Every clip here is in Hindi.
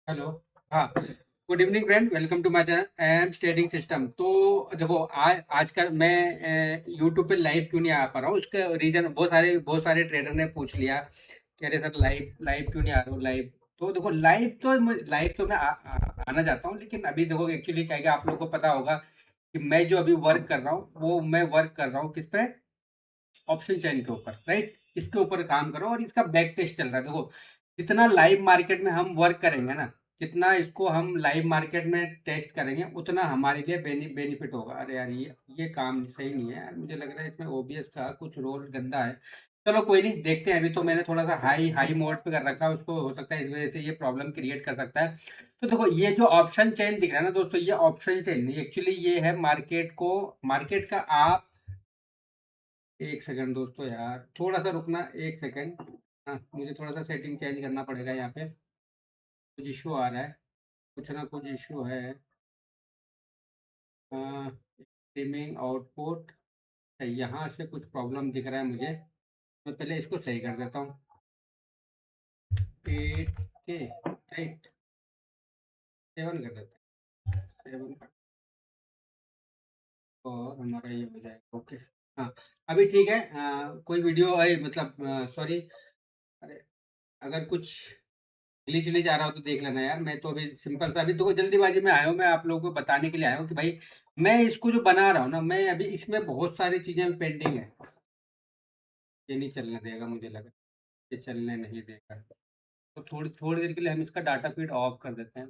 हेलो। हाँ। Good evening friend, welcome to my channel M trading system. तो देखो, आजकल मैं यूट्यूब पे लाइव क्यों नहीं आ पा रहा हूँ, उसका रीजन बहुत सारे ट्रेडर ने पूछ लिया कि अरे सर, लाइव लाइव क्यों नहीं आ रहा हूँ लाइव। तो देखो, लाइव तो मैं आना चाहता हूँ, लेकिन अभी देखो एक्चुअली क्या है कि आप लोगों को पता होगा कि मैं जो अभी वर्क कर रहा हूँ वो मैं वर्क कर रहा हूँ किस पे, ऑप्शन चेन के ऊपर, राइट। इसके ऊपर काम कर रहा हूँ और इसका बैक टेस्ट चल रहा है। देखो, जितना लाइव मार्केट में हम वर्क करेंगे ना, जितना इसको हम लाइव मार्केट में टेस्ट करेंगे, उतना हमारे लिए बेनिफिट होगा। अरे यार, ये काम सही नहीं है यार, मुझे लग रहा है इसमें ओबीएस का कुछ रोल गंदा है। चलो कोई नहीं, देखते हैं। अभी तो मैंने थोड़ा सा हाई हाई मोड पे कर रखा है, उसको हो सकता है इस वजह से ये प्रॉब्लम क्रिएट कर सकता है। तो देखो, ये जो ऑप्शन चेन दिख रहा है ना दोस्तों, ये ऑप्शन चेन नहीं, एक्चुअली ये है मार्केट का आप। एक सेकंड दोस्तों, यार थोड़ा सा रुकना, एक सेकंड। हाँ, मुझे थोड़ा सा सेटिंग चेंज करना पड़ेगा यहाँ पे। कुछ इशू आ रहा है, कुछ ना कुछ इशू है। स्ट्रीमिंग आउटपुट, यहाँ से कुछ प्रॉब्लम दिख रहा है मुझे। मैं पहले इसको सही कर देता हूँ। 8 के, राइट। 7 कर देते हैं, 7 कर, और हमारा ये हो जाएगा, ओके। हाँ, अभी ठीक है। कोई वीडियो है मतलब, सॉरी। अरे, अगर कुछ ग्लिच विलिच आ रहा हो तो देख लेना यार। मैं तो अभी सिंपल सा, अभी तो जल्दीबाजी में आया हूँ, मैं आप लोगों को बताने के लिए आया हूँ कि भाई, मैं इसको जो बना रहा हूँ ना, मैं अभी इसमें बहुत सारी चीजें पेंडिंग है। ये नहीं चलने देगा, मुझे लगा ये चलने नहीं देगा। तो थोड़ी थोड़ी देर के लिए हम इसका डाटा फीड ऑफ कर देते हैं,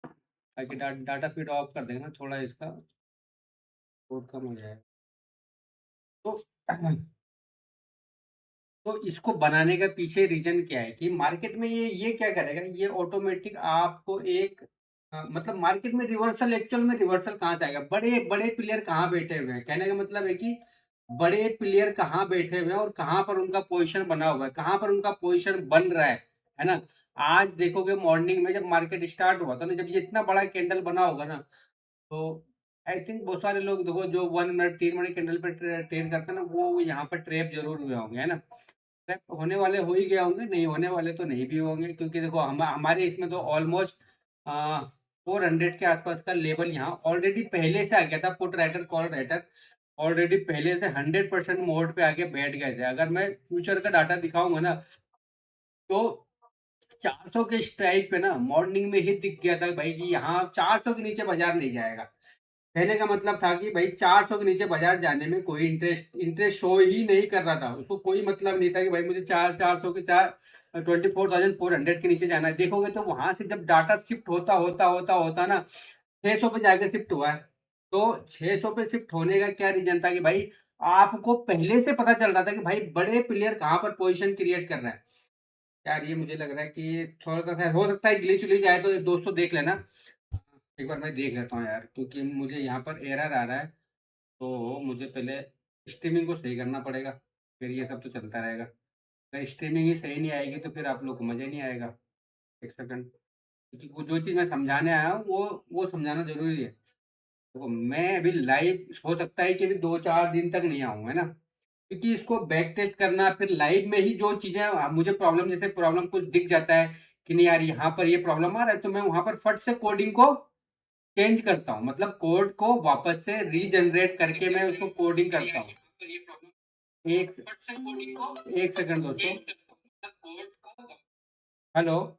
ताकि डाटा फीड ऑफ कर देंगे ना, थोड़ा इसका लोड कम हो जाएगा। तो तो इसको बनाने का पीछे रीजन क्या है कि मार्केट में ये क्या करेगा, ये ऑटोमेटिक आपको एक मतलब मार्केट में रिवर्सल, एक्चुअल में रिवर्सल कहाँ से आएगा, बड़े बड़े प्लेयर कहाँ बैठे हुए हैं, कहने का मतलब है कि बड़े प्लेयर कहाँ बैठे हुए हैं और कहाँ पर उनका पोजीशन बना हुआ है, कहाँ पर उनका पोजीशन बन रहा है ना। आज देखोगे मॉर्निंग में जब मार्केट स्टार्ट हुआ था ना, जब ये इतना बड़ा कैंडल बना होगा ना, तो आई थिंक बहुत सारे लोग देखो जो 1 मिनट 3 मिनट कैंडल पर ट्रेड करते हैं ना, वो यहाँ पर ट्रैप जरूर हुए होंगे, है ना। ट्रैप होने वाले हो ही गए होंगे, नहीं होने वाले तो नहीं भी होंगे, क्योंकि देखो हमारे इसमें तो ऑलमोस्ट 400 के आसपास का लेवल यहाँ ऑलरेडी पहले से आ गया था। Put writer call writer already पहले से 100% मोड पे आके बैठ गए थे। अगर मैं फ्यूचर का डाटा दिखाऊंगा ना, तो 400 के स्ट्राइक पे ना मॉर्निंग में ही दिख गया था भाई कि यहाँ 400 के नीचे बाजार नहीं जाएगा। कहने का मतलब था कि भाई 400 के नीचे बाजार जाने में कोई इंटरेस्ट इंटरेस्ट शो ही नहीं कर रहा था, उसको कोई मतलब नहीं था कि भाई मुझे 400 के 24,400 के नीचे जाना है। देखोगे तो वहां से जब डाटा शिफ्ट होता होता होता होता ना, 600 पे जाके शिफ्ट हुआ है। तो 600 पे शिफ्ट होने का क्या रीजन था कि भाई, आपको पहले से पता चल रहा था कि भाई बड़े प्लेयर कहाँ पर पोजीशन क्रिएट कर रहे हैं। यार, ये मुझे लग रहा है कि थोड़ा सा हो सकता है ग्लिच विलिच आए, तो दोस्तों देख लेना। एक बार मैं देख लेता हूँ यार, क्योंकि मुझे यहाँ पर एरर आ रहा है। तो मुझे पहले स्ट्रीमिंग को सही करना पड़ेगा, फिर ये सब तो चलता रहेगा। अगर स्ट्रीमिंग ही सही नहीं आएगी तो फिर आप लोग को मज़ा ही नहीं आएगा। एक सेकंड, क्योंकि वो जो चीज़ मैं समझाने आया हूँ वो समझाना ज़रूरी है। देखो, मैं अभी लाइव हो सकता है कि अभी 2-4 दिन तक नहीं आऊँ, है ना। क्योंकि इसको बैक टेस्ट करना, फिर लाइव में ही जो चीज़ें मुझे प्रॉब्लम, जैसे प्रॉब्लम कुछ दिख जाता है कि नहीं यार, यहाँ पर ये प्रॉब्लम आ रहा है, तो मैं वहाँ पर फट से कोडिंग को चेंज करता हूँ, मतलब कोड को वापस से रीजनरेट करके मैं उसको कोडिंग करता हूँ। एक एक सेकंड दोस्तों। हेलो।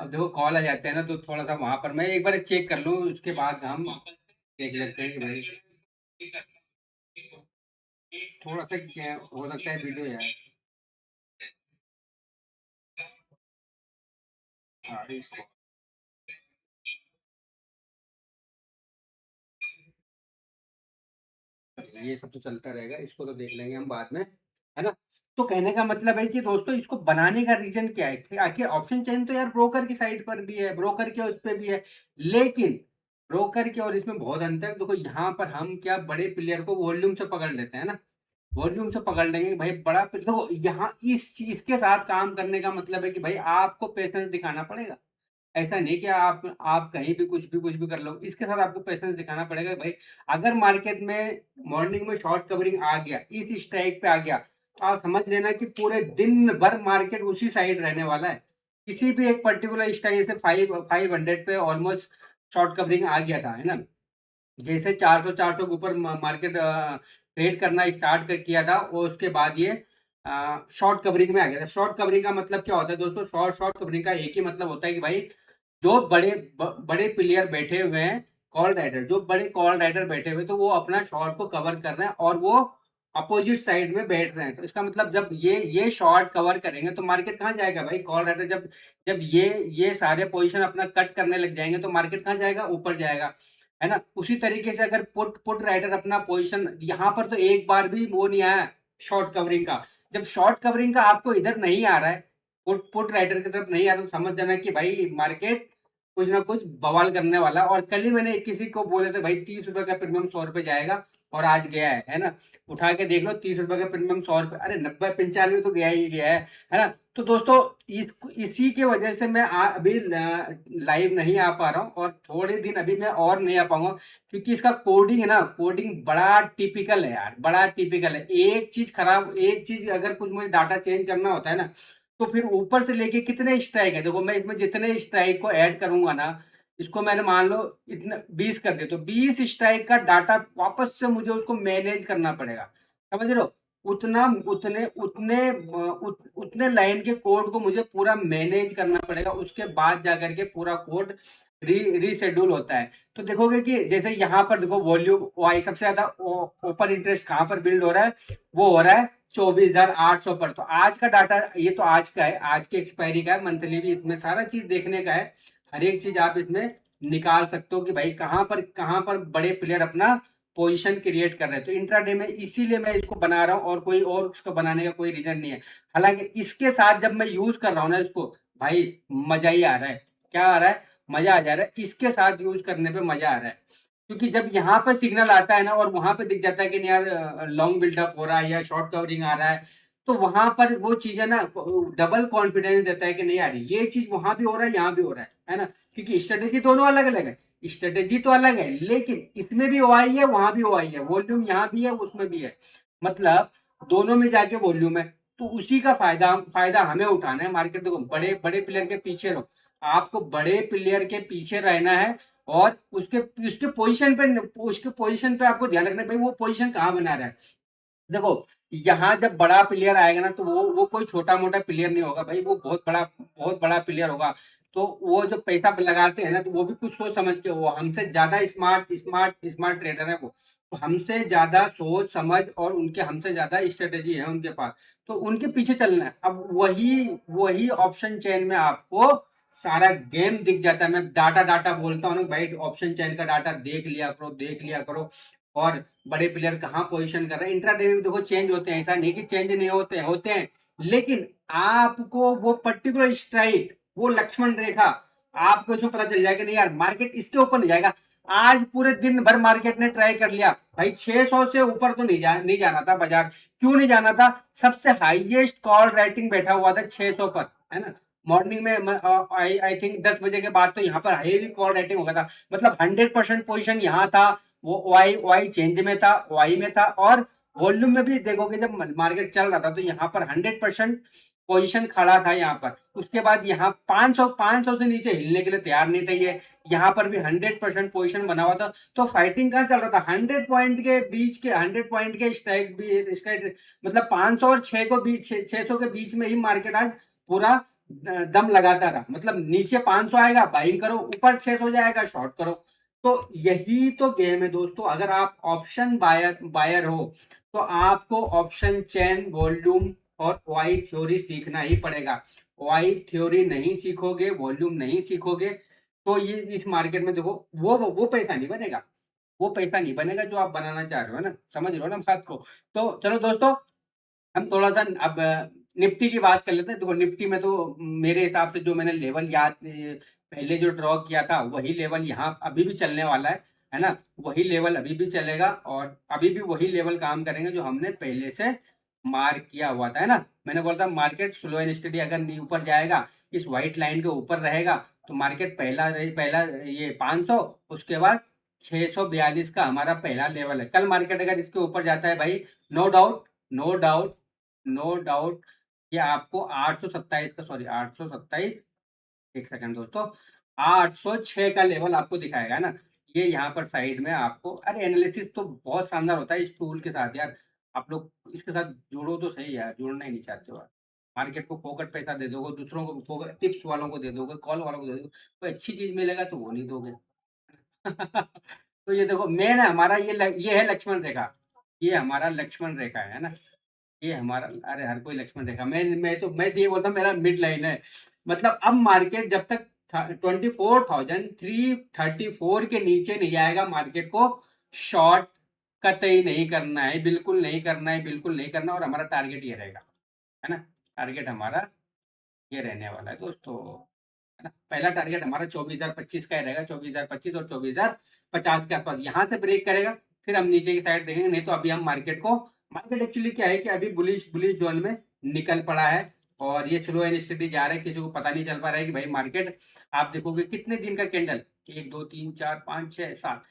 अब देखो कॉल आ जाते हैं ना, तो थोड़ा सा वहां पर मैं एक बार चेक कर लूँ, उसके बाद हम देख लेते हैं कि भाई थोड़ा सा क्या हो सकता है वीडियो यार। हाँ, ये सब तो चलता रहेगा, इसको तो देख लेंगे हम बाद में, है ना। तो कहने का मतलब है कि दोस्तों, इसको बनाने का रीजन क्या है कि आखिर ऑप्शन चेन तो यार ब्रोकर की साइड पर भी है, ब्रोकर के उस पे भी है, लेकिन ब्रोकर के और इसमें बहुत अंतर है। देखो यहाँ पर हम क्या बड़े प्लेयर को वॉल्यूम से पकड़ लेते हैं ना, वॉल्यूम से पकड़ लेंगे भाई बड़ा देखो यहाँ इस चीज के साथ काम करने का मतलब है कि भाई आपको पेशेंस दिखाना पड़ेगा। ऐसा नहीं कि आप कहीं भी कुछ भी कर लो, इसके साथ आपको पेशेंस दिखाना पड़ेगा भाई। अगर मार्केट में मॉर्निंग में शॉर्ट कवरिंग आ गया, इस स्ट्राइक पे आ गया, तो आप समझ लेना कि पूरे दिन भर मार्केट उसी साइड रहने वाला है। किसी भी एक पर्टिकुलर स्ट्राइक से 500 पे ऑलमोस्ट शॉर्ट कवरिंग आ गया था, है ना। जैसे 400 के ऊपर मार्केट ट्रेड करना स्टार्ट किया था, और उसके बाद ये शॉर्ट कवरिंग में आ गया था। शॉर्ट कवरिंग का मतलब क्या होता है दोस्तों? शॉर्ट शॉर्ट कवरिंग का एक ही मतलब होता है कि भाई जो बड़े प्लेयर बैठे हुए हैं, कॉल राइडर, जो बड़े कॉल राइडर बैठे हुए, तो वो अपना शॉर्ट को कवर कर रहे हैं और वो अपोजिट साइड में बैठ रहे हैं। तो इसका मतलब जब ये शॉर्ट कवर करेंगे तो मार्केट कहाँ जाएगा भाई? कॉल राइडर जब जब ये सारे पोजीशन अपना कट करने लग जाएंगे तो मार्केट कहाँ जाएगा? ऊपर जाएगा, है ना। उसी तरीके से अगर पुट राइडर अपना पोजीशन, यहाँ पर तो एक बार भी वो नहीं आया शॉर्ट कवरिंग का। जब शॉर्ट कवरिंग का आपको इधर नहीं आ रहा है, पुट राइटर की तरफ नहीं आ रहा, तो समझ जाना कि भाई मार्केट कुछ ना कुछ बवाल करने वाला। और कल ही मैंने किसी को बोले थे भाई 30 रुपए का प्रीमियम 100 रुपए जाएगा, और आज गया है ना। उठा के देख लो, 30 रुपए का प्रीमियम 100 रुपए, अरे 90 95 तो गया ही गया है ना। तो दोस्तों इसी के वजह से मैं अभी लाइव नहीं आ पा रहा हूँ, और थोड़े दिन अभी मैं और नहीं आ पाऊंगा, क्योंकि इसका कोडिंग है ना, कोडिंग बड़ा टिपिकल है यार, बड़ा टिपिकल है। एक चीज खराब, एक चीज अगर कुछ मुझे डाटा चेंज करना होता है ना, तो फिर ऊपर से लेके कितने स्ट्राइक है, देखो मैं इसमें जितने स्ट्राइक को ऐड करूंगा ना, इसको मैंने मान लो इतना 20 कर दिया, तो 20 स्ट्राइक का डाटा वापस से मुझे उसको मैनेज करना पड़ेगा, समझ रहे हो। उतना उतने उतने उतने लाइन के कोड को मुझे पूरा मैनेज करना पड़ेगा, उसके बाद जाकर के पूरा कोड रीशेड्यूल होता है। तो देखोगे कि जैसे यहाँ पर देखो वॉल्यूम वाई सबसे ज्यादा ओपन इंटरेस्ट कहाँ पर बिल्ड हो रहा है? वो हो रहा है 24,800 पर। तो आज का डाटा, ये तो आज का है, आज की एक्सपायरी का है, मंथली भी इसमें सारा चीज देखने का है। हर एक चीज आप इसमें निकाल सकते हो कि भाई कहाँ पर बड़े प्लेयर अपना पोजीशन क्रिएट कर रहे हैं। तो इंट्राडे में इसीलिए मैं इसको बना रहा हूँ, और कोई और उसको बनाने का कोई रीजन नहीं है। हालांकि इसके साथ जब मैं यूज कर रहा हूँ ना इसको, भाई मजा ही आ रहा है। क्या आ रहा है? मजा आ जा रहा है, इसके साथ यूज करने पे मजा आ रहा है। क्योंकि जब यहाँ पर सिग्नल आता है ना, और वहां पे दिख जाता है कि नहीं यार लॉन्ग बिल्डअप हो रहा है या शॉर्ट कवरिंग आ रहा है, तो वहां पर वो चीजें ना डबल कॉन्फिडेंस देता है कि नहीं यार ये चीज वहां भी हो रहा है, यहाँ भी हो रहा है ना। क्योंकि स्ट्रेटेजी दोनों अलग अलग है, स्ट्रेटेजी तो अलग है, लेकिन इसमें भी ओआई है, वहां भी ओआई है, वॉल्यूम यहाँ भी है उसमें भी है, मतलब दोनों में जाके वॉल्यूम है। तो उसी का फायदा फायदा हमें उठाना है। मार्केट देखो, बड़े बड़े प्लेयर के पीछे रहो, आपको बड़े प्लेयर के पीछे रहना है, और उसके उसके पोजीशन पे आपको ध्यान रखना है, भाई वो पोजीशन कहाँ बना रहा है। देखो यहाँ जब बड़ा प्लेयर आएगा ना, तो वो कोई छोटा मोटा प्लेयर नहीं होगा भाई, वो बहुत बड़ा प्लेयर होगा। तो वो जो पैसा लगाते हैं ना, तो वो भी कुछ सोच समझ के, वो हमसे ज्यादा स्मार्ट ट्रेडर है वो, तो हमसे ज्यादा सोच समझ और उनके हमसे ज्यादा स्ट्रेटेजी है उनके पास। तो उनके पीछे चलना है। अब वही वही ऑप्शन चेन में आपको सारा गेम दिख जाता है। मैं डाटा डाटा बोलता हूँ ना भाई, ऑप्शन चेन का डाटा देख लिया करो, और बड़े प्लेयर कहाँ पोजीशन कर रहे हैं। इंट्राडे में देखो चेंज होते हैं, ऐसा नहीं कि चेंज नहीं होते हैं, लेकिन आपको वो पर्टिकुलर स्ट्राइक, वो लक्ष्मण रेखा, आपको इसमें पता चल जाएगा नहीं यार मार्केट इसके ऊपर नहीं जाएगा। आज पूरे दिन भर मार्केट ने ट्राई कर लिया भाई, 600 से ऊपर तो नहीं जाना था बाजार। क्यों नहीं जाना था? सबसे हाईएस्ट कॉल राइटिंग बैठा हुआ था 600 पर, है ना। मॉर्निंग में आई थिंक 10 बजे के बाद तो यहाँ पर हेवी कॉल राइटिंग हो गया था, मतलब 100% पोजिशन यहाँ था। वो वाई वाई चेंज में था, वाई में था, और वॉल्यूम में भी देखोगे जब मार्केट चल रहा था, तो यहाँ पर 100% पोजीशन खड़ा था यहाँ पर। उसके बाद यहाँ 500 से नीचे हिलने के लिए तैयार नहीं था ये, यहाँ पर भी 100% पोजीशन बना हुआ था। तो फाइटिंग कहाँ चल रहा था? 100 पॉइंट के बीच के, 100 पॉइंट के स्ट्राइक मतलब 500 और 6 को बीच 600 के बीच में ही मार्केट आज पूरा दम लगाता रहा, मतलब नीचे 500 आएगा बाइंग करो, ऊपर 600 जाएगा शॉर्ट करो। तो यही तो गेम है दोस्तों। अगर आप ऑप्शन बायर बायर हो तो आपको ऑप्शन चेन, वॉल्यूम और वाई थ्योरी सीखना ही पड़ेगा। वाई थ्योरी नहीं सीखोगे, वॉल्यूम नहीं सीखोगे, तो ये इस मार्केट में देखो वो पैसा नहीं बनेगा। वो पैसा नहीं बनेगा जो आप बनाना चाह रहे हो, है ना, समझ रहे हो ना बात को। तो चलो दोस्तों, हम थोड़ा सा अब निफ्टी की बात कर लेते हैं। देखो निफ्टी में तो मेरे हिसाब से जो मैंने लेवल याद पहले जो ड्रॉ किया था वही लेवल यहाँ अभी भी चलने वाला है ना। वही लेवल अभी भी चलेगा और अभी भी वही लेवल काम करेंगे जो हमने पहले से मार्क किया हुआ था, है ना। मैंने बोला था मार्केट स्लो एंड स्टडी अगर नहीं ऊपर जाएगा, इस व्हाइट लाइन के ऊपर रहेगा, तो मार्केट पहला ये 500, उसके बाद 642 का हमारा पहला लेवल है। कल मार्केट अगर इसके ऊपर जाता है भाई, no doubt, no doubt, no doubt, ये आपको 827 का, सॉरी 827, एक सेकंड दोस्तों, 806 का लेवल आपको दिखाएगा ना। ये यहाँ पर साइड में आपको, अरे एनालिसिस तो बहुत शानदार होता है इस टूल के साथ यार। आप लोग इसके साथ जुड़ो तो सही यार, जुड़ना ही नहीं चाहते हो आप। मार्केट को फोकट पैसा दे दोगे, दूसरों को फोकट टिप्स वालों को दे दोगे, कॉल वालों को दे दोगे, कोई अच्छी चीज मिलेगा तो वो नहीं दोगे। तो ये देखो मेन है हमारा, ये है लक्ष्मण रेखा। ये हमारा लक्ष्मण रेखा है ना। ये हमारा, अरे हर कोई लक्ष्मण रेखा, मैं तो ये बोलता हूँ मेरा मिड लाइन है। मतलब अब मार्केट जब तक 24,334 के नीचे नहीं आएगा, मार्केट को शॉर्ट कतई नहीं करना है, बिल्कुल नहीं करना है, बिल्कुल नहीं करना। और हमारा टारगेट ये रहेगा, है ना। टारगेट हमारा ये रहने वाला है दोस्तों, है ना। पहला टारगेट हमारा 24,025 का ही रहेगा, 24,025 और 24,050 के आसपास। यहाँ से ब्रेक करेगा फिर हम नीचे की साइड देखेंगे, नहीं तो अभी हम मार्केट एक्चुअली क्या है कि अभी बुलिश बुलिश जोन में निकल पड़ा है। और ये स्लो एंड स्टेडी जा रहा है, किसी को पता नहीं चल पा रहा है कि भाई मार्केट, आप देखोगे कितने दिन का कैंडल, 1 2 3 4 5 6 7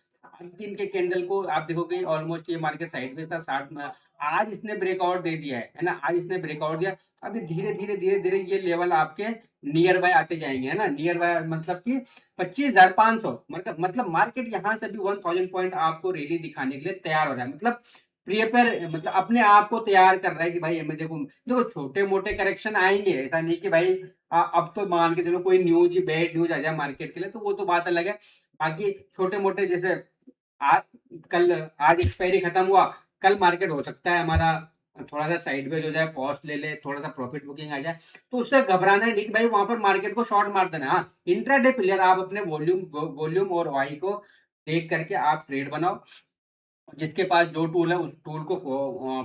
दिन के कैंडल को आप देखोगे, ऑलमोस्ट ये मार्केट साइड में था 60 में। आज इसने ब्रेकआउट दे दिया है ना, आज इसने ब्रेकआउट दिया। अभी धीरे धीरे धीरे धीरे ये लेवल आपके नियर बाय आते जाएंगे, है ना। नियर बाय मतलब कि 25,500, मतलब मार्केट यहाँ से भी 1,000 पॉइंट आपको रैली दिखाने के लिए तैयार हो रहा है। मतलब प्रिपेयर, मतलब अपने आप को तैयार कर रहा है कि भाई हमें देखो देखो छोटे मोटे करेक्शन आएंगे, ऐसा नहीं कि भाई अब तो मान के चलो कोई न्यूज, बैड न्यूज आ जाए मार्केट के लिए तो वो तो बात अलग है। बाकी छोटे मोटे जैसे आज कल आज एक्सपायरी खत्म हुआ, कल मार्केट हो सकता है हमारा थोड़ा सा साइडवेज हो जाए, पॉज ले ले, थोड़ा सा प्रॉफिट बुकिंग आ जाए, तो उससे घबराना है नहीं कि भाई वहां पर मार्केट को शॉर्ट मार देना। हाँ, इंट्राडे प्लेयर आप अपने वॉल्यूम और वाई को देख करके आप ट्रेड बनाओ। जिसके पास जो टूल है उस टूल को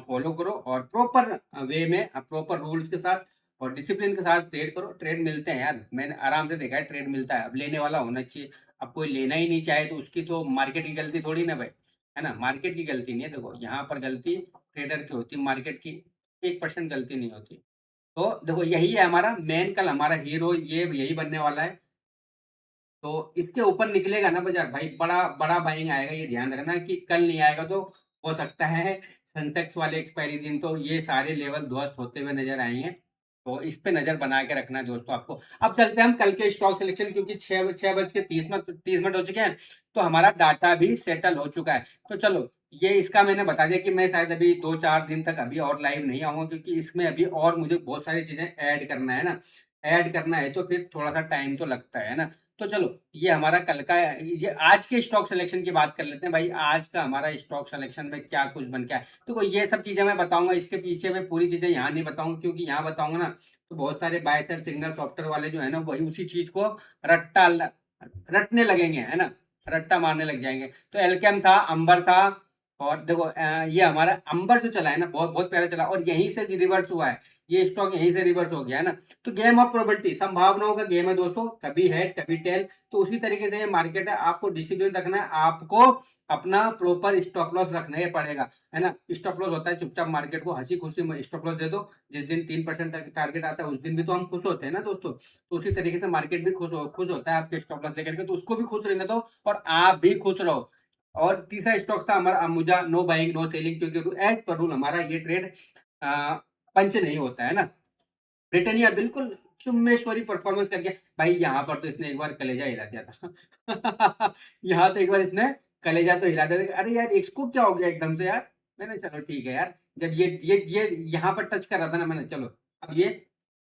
फॉलो करो और प्रॉपर वे में, प्रॉपर रूल्स के साथ और डिसिप्लिन के साथ ट्रेड करो। ट्रेड मिलते हैं यार, मैंने आराम से देखा है, ट्रेड मिलता है। अब लेने वाला होना चाहिए। अब कोई लेना ही नहीं चाहे तो उसकी तो मार्केट की गलती थोड़ी ना भाई, है ना। मार्केट की गलती नहीं है, देखो यहाँ पर गलती ट्रेडर की होती है, मार्केट की 1% गलती नहीं होती। तो देखो यही है हमारा मेन, कल हमारा हीरो ये यही बनने वाला है। तो इसके ऊपर निकलेगा ना बाजार भाई, बड़ा बड़ा बाइंग आएगा, ये ध्यान रखना कि कल नहीं आएगा तो हो सकता है सेंसेक्स वाले एक्सपायरी दिन तो ये सारे लेवल ध्वस्त होते हुए नजर आएंगे। तो इस पे नजर बना के रखना है दोस्तों आपको। अब चलते हैं हम कल के स्टॉक सिलेक्शन, क्योंकि 6:30 हो चुके हैं, तो हमारा डाटा भी सेटल हो चुका है। तो चलो, ये इसका मैंने बता दिया कि मैं शायद अभी 2-4 दिन तक अभी और लाइव नहीं आऊंगा, क्योंकि इसमें अभी और मुझे बहुत सारी चीजें ऐड करना है ना। ऐड करना है तो फिर थोड़ा सा टाइम तो लगता है ना। तो चलो, ये हमारा कल का, ये आज के स्टॉक सिलेक्शन की बात कर लेते हैं भाई। आज का हमारा स्टॉक सिलेक्शन में क्या कुछ बन गया है, तो ये सब चीजें मैं बताऊंगा। इसके पीछे मैं पूरी चीजें यहाँ नहीं बताऊंगा, क्योंकि यहाँ बताऊंगा ना तो बहुत सारे बाय सेल सिग्नल सॉफ्टवेयर वाले जो है ना वही उसी चीज को रट्टा रटने लगेंगे, है ना, रट्टा मारने लग जाएंगे। तो एल्केम था, अंबर था, और देखो ये हमारा अंबर जो चला है ना, बहुत बहुत प्यारा चला, और यहीं से रिवर्स हुआ है। ये स्टॉक यहीं से रिवर्स हो गया है ना। तो गेम ऑफ प्रोबेबिलिटी, संभावनाओं का गेम है दोस्तों, कभी हेड कभी टेल। तो उसी तरीके से ये मार्केट है, आपको डिसिप्लिन रखना है, आपको अपना प्रॉपर स्टॉप लॉस रखना ही पड़ेगा, है ना। स्टॉप लॉस होता है चुपचाप मार्केट को हंसी खुशी में स्टॉप लॉस दे दो। जिस दिन 3% टारगेट आता है उस दिन भी तो हम खुश होते हैं ना दोस्तों। तो उसी तरीके से मार्केट भी खुश होता है आपके स्टॉप लॉस लेकर के, तो उसको भी खुश रहने दो और आप भी खुश रहो। और तीसरा स्टॉक था हमारा Ambuja, no buying no selling, क्योंकि एज पर रूल हमारा ये ट्रेड पंच नहीं होता है ना। ब्रिटानिया बिल्कुल चुम्मेश्वरी परफॉर्मेंस करके, भाई यहाँ पर तो इसने एक बार कलेजा हिला दिया था। यहाँ तो एक बार इसने कलेजा तो हिला दिया था, अरे यार इसको क्या हो गया एकदम से यार। मैंने चलो ठीक है यार, जब ये यहाँ पर टच कर रहा था ना, मैंने चलो अब ये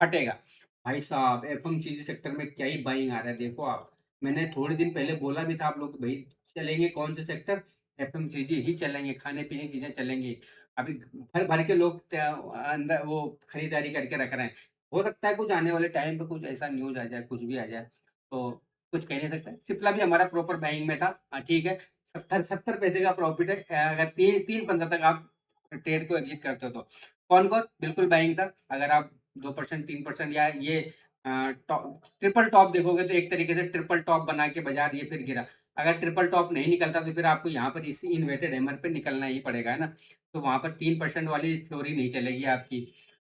फटेगा। भाई साहब एफएमसीजी सेक्टर में क्या ही बाइंग आ रहा है, देखो आप। मैंने थोड़े दिन पहले बोला भी था आप लोग, भाई चलेंगे कौन से सेक्टर, एफएमसीजी ही चलेंगे, खाने पीने की चीजें चलेंगी। अभी भर भर के लोग अंदर वो खरीदारी करके रख रहे हैं। हो सकता है कुछ आने वाले टाइम पे कुछ ऐसा न्यूज आ जाए, कुछ भी आ जाए, तो कुछ कह नहीं सकते। सिप्ला भी हमारा प्रॉपर बाइंग में था। हाँ ठीक है, 70 70 पैसे का प्रॉफिट है। अगर 3 3 15 तक आप ट्रेड को एग्जिट करते हो तो कौन कौन बिल्कुल बाइंग था। अगर आप 2% 3% या ये ट्रिपल टॉप देखोगे तो एक तरीके से ट्रिपल टॉप बना के बाजार ये फिर गिरा। अगर ट्रिपल टॉप नहीं निकलता तो फिर आपको यहाँ पर इसी इन्वर्टेड हैमर पे निकलना ही पड़ेगा, है ना। तो वहां पर 3% वाली थ्योरी नहीं चलेगी आपकी।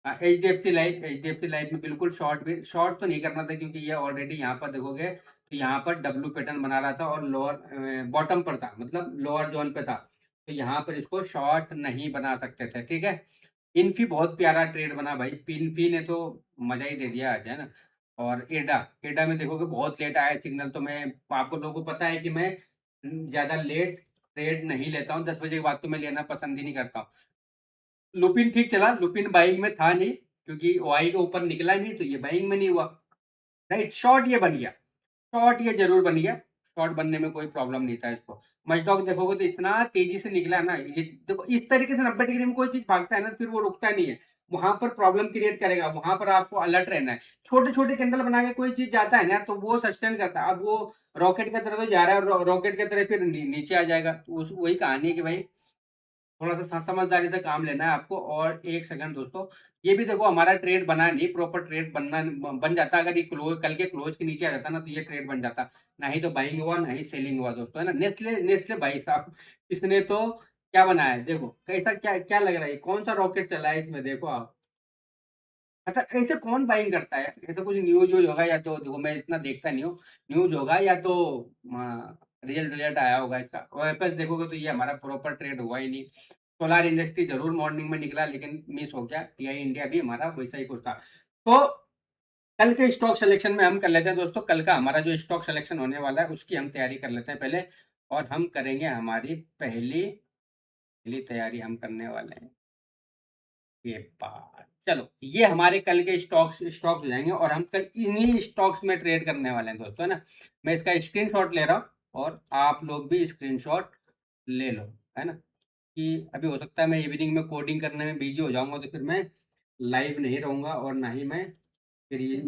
H D F C life में बिल्कुल शॉर्ट भी, शॉर्ट तो नहीं करना था क्योंकि ये ऑलरेडी यहाँ पर देखोगे तो यहाँ पर डब्ल्यू पैटर्न बना रहा था और लोअर बॉटम पर था, मतलब लोअर जोन पे था। तो यहाँ पर इसको शॉर्ट नहीं बना सकते थे, ठीक है। इन्फी बहुत प्यारा ट्रेड बना भाई, इन्फी ने तो मजा ही दे दिया आज, है ना। और एडा, एडा में देखोगे बहुत लेट आया सिग्नल, तो मैं आपको लोगों को पता है कि मैं ज्यादा लेट ट्रेड नहीं लेता हूँ, 10 बजे के बाद तो मैं लेना पसंद ही नहीं करता हूँ। लुपिन ठीक चला, लुपिन बाइंग में था नहीं क्योंकि ओआई के ऊपर निकला नहीं तो ये बाइंग में नहीं हुआ। राइट, शॉर्ट ये बन गया, शॉर्ट ये जरूर बन गया। शॉर्ट बनने में कोई प्रॉब्लम नहीं था इसको। मजडॉग देखोगे तो इतना तेजी से निकला ना, ये देखो इस तरीके से 90 डिग्री में कोई चीज भागता है ना फिर वो रुकता नहीं है। वहां पर प्रॉब्लम क्रिएट करेगा, वहां पर आपको अलर्ट रहना है। छोटे छोटे कैंडल बना के कोई चीज जाता है ना तो वो सस्टेन करता है। अब वो रॉकेट की तरह तो जा रहा है, रॉकेट की तरह फिर नीचे आ जाएगा, तो वही कहानी है कि भाई थोड़ा सा समझदारी से काम लेना है आपको। और एक सेकंड दोस्तों, ये भी देखो हमारा ट्रेड बना नहीं, प्रॉपर ट्रेड बनना बन जाता अगर ये क्लोज कल के क्लोज के नीचे आ जाता ना तो ये ट्रेड बन जाता। ना ही तो बाइंग हुआ ना ही सेलिंग हुआ दोस्तों, है ना। नेस्ले, नेस्ले भाई साहब, इसने तो क्या बनाया है देखो, कैसा क्या क्या लग रहा है, कौन सा रॉकेट चला है इसमें देखो आप। अच्छा ऐसे कौन बाइंग करता है, ऐसा कुछ न्यूज व्यूज होगा या तो देखो मैं इतना देखता नहीं हूँ। न्यूज होगा या तो रिजल्ट रिजल्ट आया होगा इसका। और देखोगे तो ये हमारा प्रॉपर ट्रेड हुआ ही नहीं। सोलार इंडस्ट्री जरूर मॉर्निंग में निकला लेकिन मिस हो गया। टीआई इंडिया भी हमारा वैसा ही कुछ था। तो कल के स्टॉक सिलेक्शन में हम कर लेते हैं दोस्तों, कल का हमारा जो स्टॉक सिलेक्शन होने वाला है उसकी हम तैयारी कर लेते हैं पहले। और हम करेंगे हमारी पहली पहली तैयारी हम करने वाले हैं ये बात। चलो ये हमारे कल के स्टॉक्स स्टॉक्स हो जाएंगे और हम कल इन्हीं स्टॉक्स में ट्रेड करने वाले हैं दोस्तों, है ना। मैं इसका स्क्रीनशॉट ले रहा हूँ और आप लोग भी स्क्रीनशॉट ले लो, है ना। कि अभी हो सकता है मैं इवनिंग में कोडिंग करने में बिजी हो जाऊंगा तो फिर मैं लाइव नहीं रहूंगा और ना ही मैं फिर ये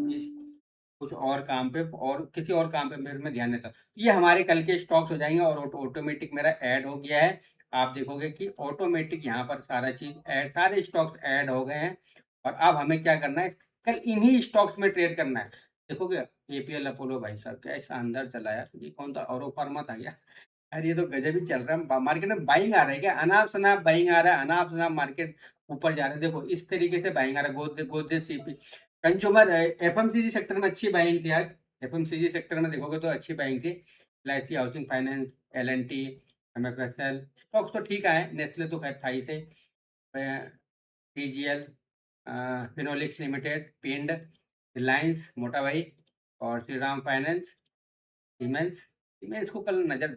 कुछ और काम पे और किसी और काम पे मेरे में ध्यान देता। ये हमारे कल के स्टॉक्स हो जाएंगे और ऑटोमेटिक मेरा ऐड हो गया है। आप देखोगे कि ऑटोमेटिक यहाँ पर सारा चीज ऐड, सारे स्टॉक्स ऐड हो गए हैं। और अब हमें क्या करना है, कल इन्हीं स्टॉक्स में ट्रेड करना है। देखोगे एपीएल अपोलो भाई साहब क्या ऐसा अंदर चला है, ये कौन था, और फार्मा था क्या। अरे ये तो गजब ही चल रहा है, मार्केट में बाइंग आ रहा है क्या, अनाप शनाप बाइंग आ रहा है, अनाप शनाप मार्केट ऊपर जा रहा है। देखो इस तरीके से बाइंग आ रहा है, Godrej Godrej CP consumer FMCG sector में अच्छी बाइंग थी आज। एफएमसीजी सेक्टर में देखोगे तो अच्छी बाइंग थी। LIC housing finance, LNT, MFSL stocks तो ठीक आए, नेस्ले तो खैर था ही थे। टीजीएल, फिनोलिक्स लिमिटेड, पिंड, रिलायंस मोटा भाई और Shri Ram finance, siemens. Siemens को कल नजर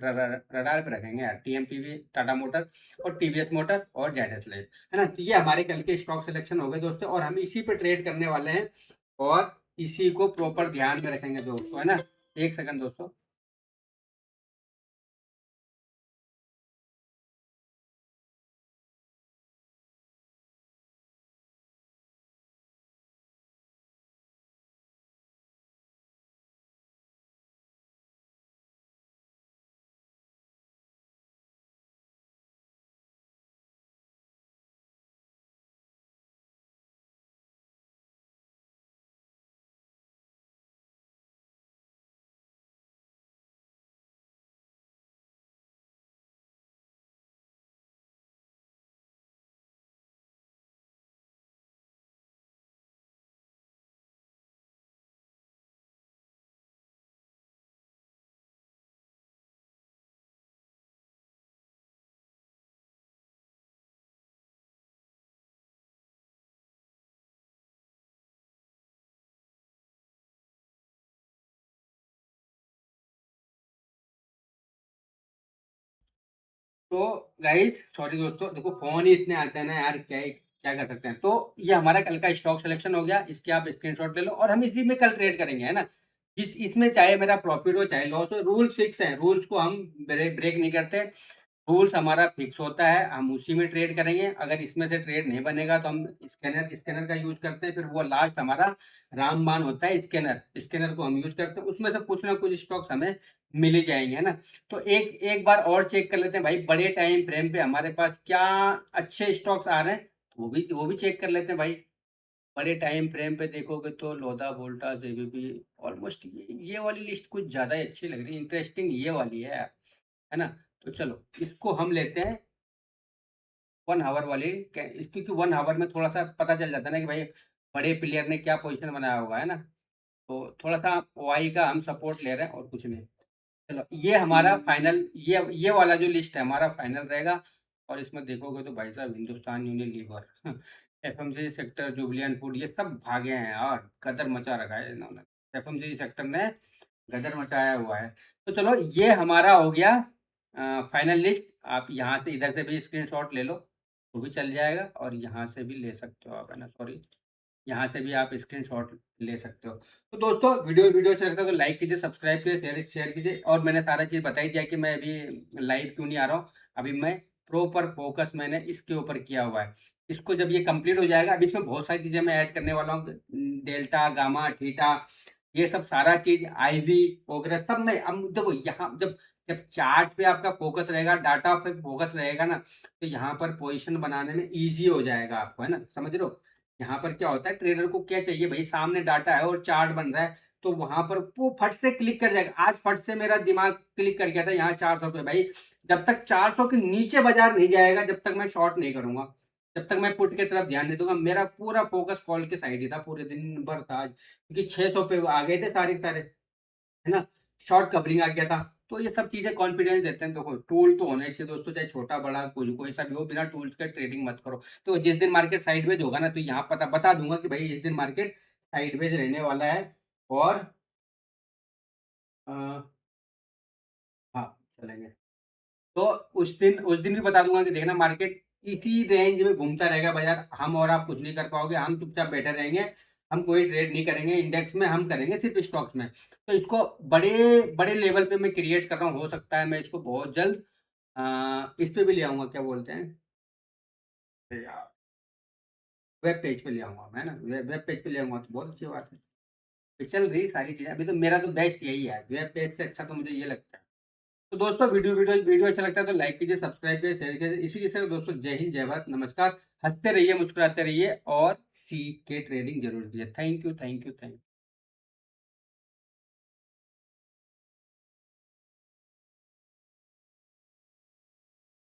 रडार पे रखेंगे यार, टीएमपीवी टाटा मोटर और टीवीएस मोटर और जेडएस लाइफ, है ना। तो ये हमारे कल के स्टॉक सिलेक्शन हो गए दोस्तों और हम इसी पे ट्रेड करने वाले हैं और इसी को प्रॉपर ध्यान में रखेंगे दोस्तों, है ना। एक सेकंड दोस्तों। तो गाइस सॉरी दोस्तों, देखो फोन ही इतने आते हैं ना यार, क्या ही क्या कर सकते हैं। तो ये हमारा कल का स्टॉक सिलेक्शन हो गया, इसके आप स्क्रीनशॉट ले लो और हम इसी में कल ट्रेड करेंगे, है ना। इसमें चाहे मेरा प्रॉफिट हो चाहे लॉस हो, रूल फिक्स है, रूल्स को हम ब्रेक नहीं करते। रूल्स हमारा फिक्स होता है, हम उसी में ट्रेड करेंगे। अगर इसमें से ट्रेड नहीं बनेगा तो हम स्कैनर का यूज करते हैं। फिर वो लास्ट हमारा रामबाण होता है, स्कैनर को हम यूज करते हैं। उसमें से कुछ ना कुछ स्टॉक्स हमें मिल ही जाएंगे, है ना। तो एक एक बार और चेक कर लेते हैं भाई, बड़े टाइम फ्रेम पे हमारे पास क्या अच्छे स्टॉक्स आ रहे हैं, तो वो भी चेक कर लेते हैं भाई। बड़े टाइम फ्रेम पे देखोगे तो लोधा वोल्टास एबीबी, ऑलमोस्ट ये वाली लिस्ट कुछ ज्यादा ही अच्छी लग रही है, इंटरेस्टिंग ये वाली है ना। तो चलो इसको हम लेते हैं 1 आवर वाली। क्योंकि 1 आवर में थोड़ा सा पता चल जाता है ना कि भाई बड़े प्लेयर ने क्या पोजीशन बनाया होगा, है ना। तो थोड़ा सा वाई का हम सपोर्ट ले रहे हैं और कुछ नहीं। चलो ये हमारा फाइनल, ये वाला जो लिस्ट है हमारा फाइनल रहेगा। और इसमें देखोगे तो भाई साहब Hindustan Unilever FMCG sector, जुबलियन food, ये सब भागे हैं यार, गदर मचा रखा है इन्होंने। एफएमसीजी सेक्टर ने गदर मचाया हुआ है। तो चलो ये हमारा हो गया फाइनल लिस्ट। आप यहाँ से इधर से भी स्क्रीनशॉट ले लो तो भी चल जाएगा, और यहाँ से भी ले सकते हो आप, है ना, सॉरी, यहाँ से भी आप स्क्रीनशॉट ले सकते हो। तो दोस्तों वीडियो अच्छा लगता है तो लाइक कीजिए, सब्सक्राइब कीजिए, शेयर शेयर कीजिए। और मैंने सारा चीज़ बता ही दिया कि मैं अभी लाइव क्यों नहीं आ रहा हूँ। अभी मैं प्रॉपर फोकस मैंने इसके ऊपर किया हुआ है। इसको जब ये कंप्लीट हो जाएगा, अभी इसमें बहुत सारी चीज़ें मैं ऐड करने वाला हूँ, डेल्टा, गामा, थीटा, ये सब सारा चीज़, आईवी वगैरह सब मैं। अब देखो यहाँ जब जब चार्ट पे आपका फोकस रहेगा, डाटा पे फोकस रहेगा ना, तो यहाँ पर पोजीशन बनाने में ईज़ी हो जाएगा आपको, है ना, समझ रहे हो। यहाँ पर क्या होता है, ट्रेडर को क्या चाहिए भाई, सामने डाटा है और चार्ट बन रहा है, तो वहां पर वो फट से क्लिक कर जाएगा। आज फट से मेरा दिमाग क्लिक कर गया था यहाँ 400 पे, भाई जब तक 400 के नीचे बाजार नहीं जाएगा जब तक मैं शॉर्ट नहीं करूंगा, जब तक मैं पुट की तरफ ध्यान नहीं दूंगा। मेरा पूरा फोकस कॉल के साइड ही था, पूरे दिन भर था आज, क्योंकि 600 पे आ गए थे सारे के सारे, है ना, शॉर्ट कवरिंग आ गया था। तो ये सब चीजें कॉन्फिडेंस देते हैं। देखो टूल तो होने चाहिए दोस्तों, चाहे छोटा बड़ा कोई सा भी हो, बिना टूल्स के ट्रेडिंग मत करो। तो जिस दिन मार्केट साइडवेज होगा ना, तो यहाँ पता बता दूंगा कि भाई इस दिन मार्केट साइडवेज रहने वाला है। और अ, हाँ चलेंगे। तो उस दिन भी बता दूंगा कि देखना मार्केट इसी रेंज में घूमता रहेगा बाजार, हम और आप कुछ नहीं कर पाओगे, हम चुपचाप बैठे रहेंगे। हम कोई ट्रेड नहीं करेंगे इंडेक्स में, हम करेंगे सिर्फ स्टॉक्स में। तो इसको बड़े बड़े लेवल पे मैं क्रिएट कर रहा हूँ, हो सकता है मैं इसको बहुत जल्द इस पे भी ले आऊंगा, क्या बोलते हैं यार, वेब पेज पे ले आऊंगा मैं ना, वेब पेज पे ले आऊंगा तो बहुत अच्छी बात है। ये चल रही सारी चीजें, अभी तो मेरा तो बेस्ट यही है, वेब पेज से अच्छा तो मुझे ये लगता है। तो दोस्तों वीडियो अच्छा लगता है तो लाइक कीजिए, सब्सक्राइब कीजिए, शेयर कीजिए। इसी के साथ दोस्तों जय हिंद, जय भारत, नमस्कार। हंसते रहिए, मुस्कुराते रहिए और सीख के ट्रेडिंग जरूर कीजिए। Thank you, thank you, thank you.